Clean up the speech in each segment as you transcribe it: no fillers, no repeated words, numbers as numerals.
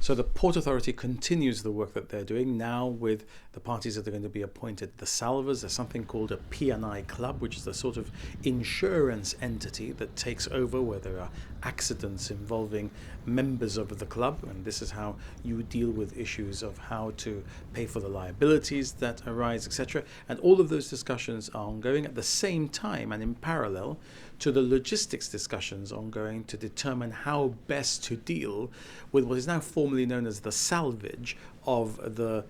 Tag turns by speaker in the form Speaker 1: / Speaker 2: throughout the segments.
Speaker 1: So the Port Authority continues the work that they're doing now with the parties that are going to be appointed. The salvors, there's something called a P&I club, which is the sort of insurance entity that takes over where there are accidents involving members of the club, and this is how you deal with issues of how to pay for the liabilities that arise, etc. And all of those discussions are ongoing at the same time and in parallel to the logistics discussions ongoing to determine how best to deal with what is now formally known as the salvage of the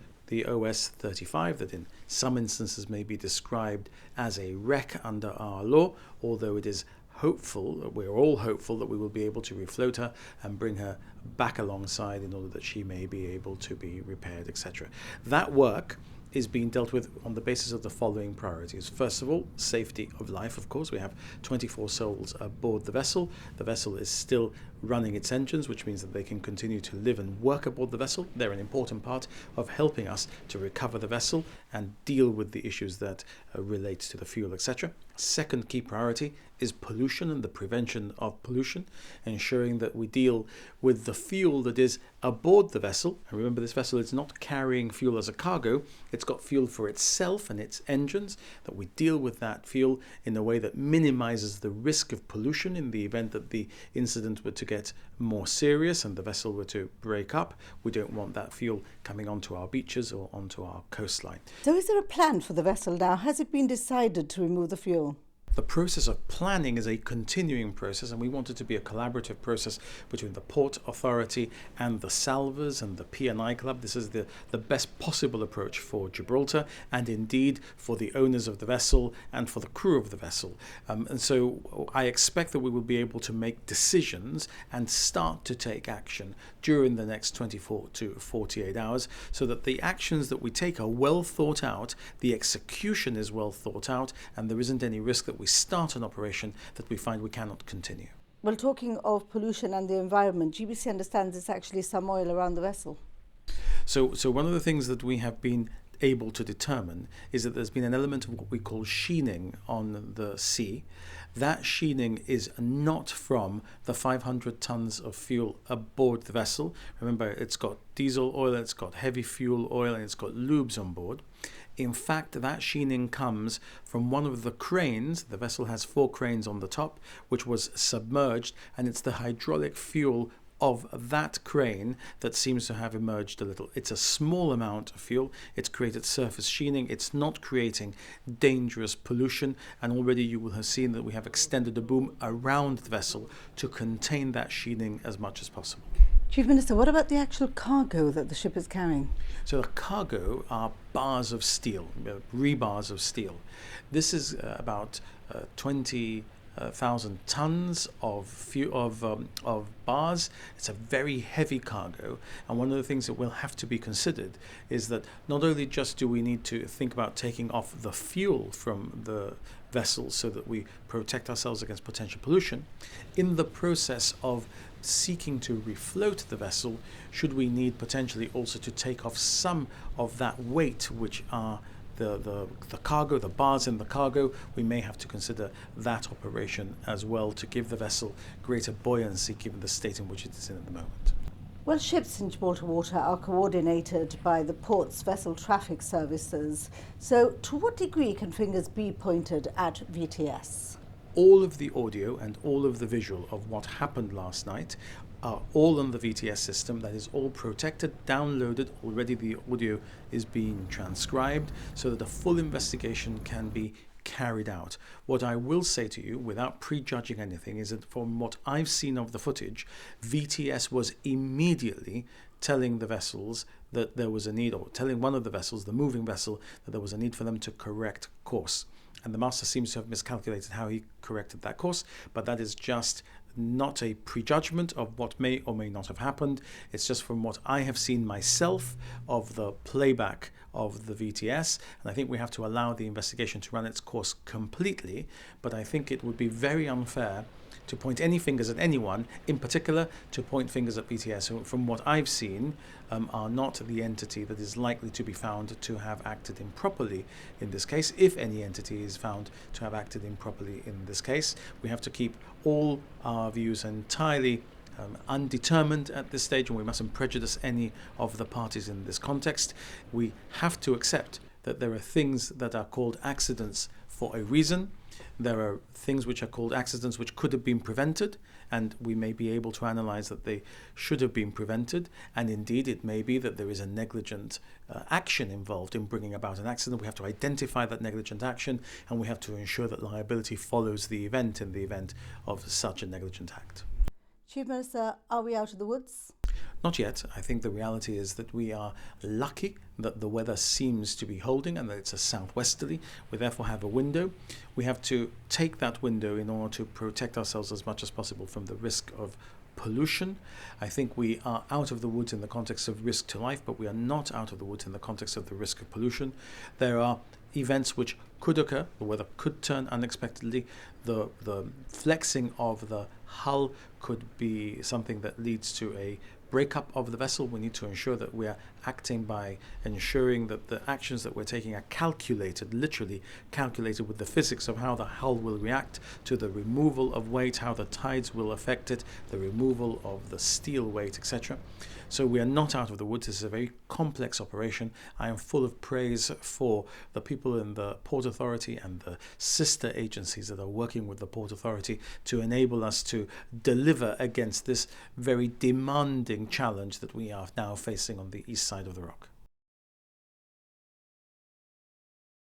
Speaker 1: OS-35, that in some instances may be described as a wreck under our law, although it is hopeful, we're all hopeful, that we will be able to refloat her and bring her back alongside in order that she may be able to be repaired, etc. That work is being dealt with on the basis of the following priorities. First of all, safety of life, of course. We have 24 souls aboard the vessel. The vessel is still running its engines, which means that they can continue to live and work aboard the vessel. They're an important part of helping us to recover the vessel and deal with the issues that relate to the fuel, etc. Second key priority is pollution and the prevention of pollution, ensuring that we deal with the fuel that is aboard the vessel. And remember, this vessel is not carrying fuel as a cargo. It's got fuel for itself and its engines, that we deal with that fuel in a way that minimizes the risk of pollution in the event that the incident were to get more serious and the vessel were to break up. We don't want that fuel coming onto our beaches or onto our coastline.
Speaker 2: So is there a plan for the vessel now? Has it been decided to remove the fuel?
Speaker 1: The process of planning is a continuing process, and we want it to be a collaborative process between the Port Authority and the salvors and the P&I Club. This is the best possible approach for Gibraltar and indeed for the owners of the vessel and for the crew of the vessel. And so I expect that we will be able to make decisions and start to take action during the next 24 to 48 hours so that the actions that we take are well thought out, the execution is well thought out, and there isn't any risk that we start an operation that we find we cannot continue.
Speaker 2: Well, talking of pollution and the environment, GBC understands there's actually some oil around the vessel.
Speaker 1: So one of the things that we have been able to determine is that there's been an element of what we call sheening on the sea. That sheening is not from the 500 tons of fuel aboard the vessel. Remember, it's got diesel oil, it's got heavy fuel oil, and it's got lubes on board. In fact, that sheening comes from one of the cranes. The vessel has 4 cranes on the top, which was submerged, and it's the hydraulic fuel of that crane that seems to have emerged a little. It's a small amount of fuel. It's created surface sheening. It's not creating dangerous pollution, and already you will have seen that we have extended the boom around the vessel to contain that sheening as much as possible.
Speaker 2: Chief Minister, what about the actual cargo that the ship is carrying?
Speaker 1: So the cargo are bars of steel, rebars of steel. This is about 20,000 tons of bars. It's a very heavy cargo, and one of the things that will have to be considered is that not only just do we need to think about taking off the fuel from the vessel so that we protect ourselves against potential pollution, in the process of seeking to refloat the vessel, should we need potentially also to take off some of that weight, which are the cargo, the bars in the cargo, we may have to consider that operation as well to give the vessel greater buoyancy given the state in which it is in at the moment.
Speaker 2: Well, ships in Gibraltar water are coordinated by the port's vessel traffic services. So to what degree can fingers be pointed at VTS?
Speaker 1: All of the audio and all of the visual of what happened last night are all on the VTS system. That is all protected, downloaded. Already the audio is being transcribed so that a full investigation can be carried out. What I will say to you, without prejudging anything, is that from what I've seen of the footage, VTS was immediately telling the vessels that there was a need, or telling one of the vessels, the moving vessel, that there was a need for them to correct course. And the master seems to have miscalculated how he corrected that course, but that is just not a prejudgment of what may or may not have happened. It's just from what I have seen myself of the playback of the VTS, and I think we have to allow the investigation to run its course completely, but I think it would be very unfair to point any fingers at anyone, in particular to point fingers at VTS, who from what I've seen are not the entity that is likely to be found to have acted improperly in this case. If any entity is found to have acted improperly in this case, we have to keep all our views entirely undetermined at this stage, and we mustn't prejudice any of the parties in this context. We have to accept that there are things that are called accidents for a reason. There are things which are called accidents which could have been prevented, and we may be able to analyze that they should have been prevented. And indeed, it may be that there is a negligent action involved in bringing about an accident. We have to identify that negligent action, and we have to ensure that liability follows the event in the event of such a negligent act.
Speaker 2: Chief Minister, are we out of the woods?
Speaker 1: Not yet. I think the reality is that we are lucky that the weather seems to be holding and that it's a southwesterly. We therefore have a window. We have to take that window in order to protect ourselves as much as possible from the risk of pollution. I think we are out of the woods in the context of risk to life, but we are not out of the woods in the context of the risk of pollution. There are events which could occur. The weather could turn unexpectedly. The flexing of the hull could be something that leads to a breakup of the vessel. We need to ensure that we are acting by ensuring that the actions that we're taking are calculated, literally calculated with the physics of how the hull will react to the removal of weight, how the tides will affect it, the removal of the steel weight, etc. So we are not out of the woods. This is a very complex operation. I am full of praise for the people in the Port Authority and the sister agencies that are working with the Port Authority to enable us to deliver against this very demanding challenge that we are now facing on the east side of the rock.